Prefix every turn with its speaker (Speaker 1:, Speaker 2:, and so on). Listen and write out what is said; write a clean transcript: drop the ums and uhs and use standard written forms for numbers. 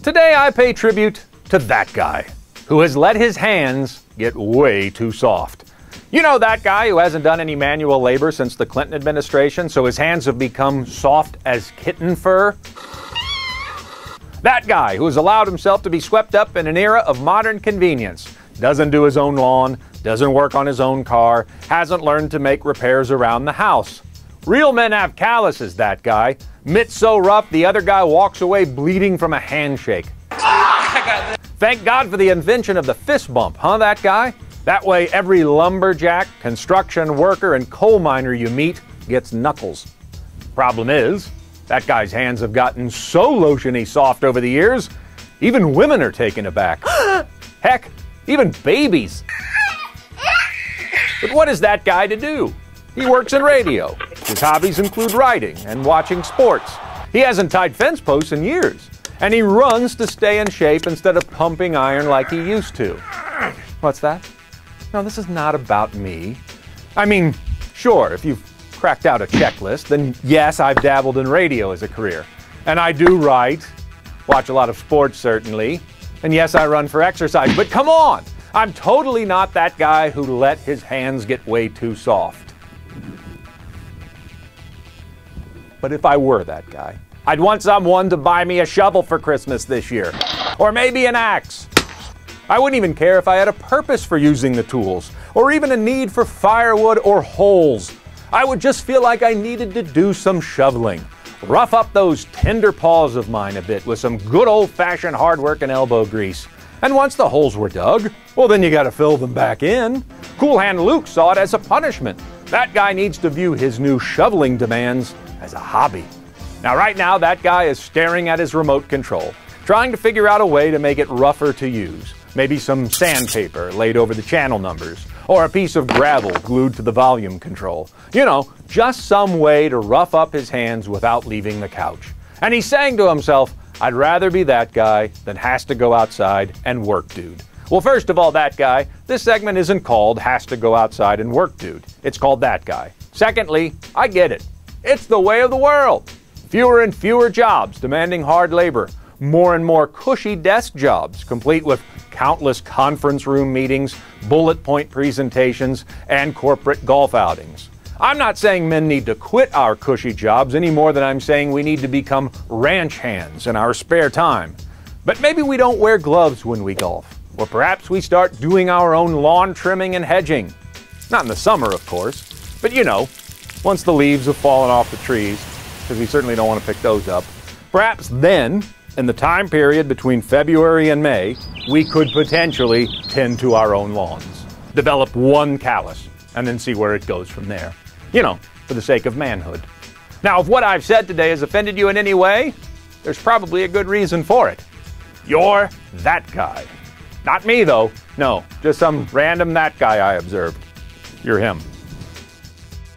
Speaker 1: Today I pay tribute to that guy who has let his hands get way too soft. You know, that guy who hasn't done any manual labor since the Clinton administration, so his hands have become soft as kitten fur? That guy who has allowed himself to be swept up in an era of modern convenience, doesn't do his own lawn, doesn't work on his own car, hasn't learned to make repairs around the house. Real men have calluses, that guy. Mitts so rough, the other guy walks away bleeding from a handshake. Thank God for the invention of the fist bump, huh, that guy? That way every lumberjack, construction worker, and coal miner you meet gets knuckles. Problem is, that guy's hands have gotten so lotiony soft over the years, even women are taken aback. Heck, even babies. But what is that guy to do? He works in radio. His hobbies include writing and watching sports. He hasn't tied fence posts in years. And he runs to stay in shape instead of pumping iron like he used to. What's that? No, this is not about me. I mean, sure, if you've cracked out a checklist, then yes, I've dabbled in radio as a career. And I do write, watch a lot of sports certainly, and yes, I run for exercise, but come on! I'm totally not that guy who let his hands get way too soft. But if I were that guy, I'd want someone to buy me a shovel for Christmas this year, or maybe an axe. I wouldn't even care if I had a purpose for using the tools, or even a need for firewood or holes. I would just feel like I needed to do some shoveling. Rough up those tender paws of mine a bit with some good old-fashioned hard work and elbow grease. And once the holes were dug, well, then you gotta fill them back in. Cool Hand Luke saw it as a punishment. That guy needs to view his new shoveling demands as a hobby. Now, right now, that guy is staring at his remote control, trying to figure out a way to make it rougher to use. Maybe some sandpaper laid over the channel numbers, or a piece of gravel glued to the volume control. You know, just some way to rough up his hands without leaving the couch. And he's saying to himself, I'd rather be that guy than has to go outside and work dude. Well, first of all, that guy, this segment isn't called Has to Go Outside and Work Dude. It's called That Guy. Secondly, I get it. It's the way of the world. Fewer and fewer jobs demanding hard labor. More and more cushy desk jobs, complete with countless conference room meetings, bullet point presentations, and corporate golf outings. I'm not saying men need to quit our cushy jobs any more than I'm saying we need to become ranch hands in our spare time. But maybe we don't wear gloves when we golf. Or perhaps we start doing our own lawn trimming and hedging. Not in the summer, of course, but you know, once the leaves have fallen off the trees, because we certainly don't want to pick those up. Perhaps then, in the time period between February and May, we could potentially tend to our own lawns. Develop one callus, and then see where it goes from there. You know, for the sake of manhood. Now, if what I've said today has offended you in any way, there's probably a good reason for it. You're that guy. Not me, though. No, just some random that guy I observed. You're him.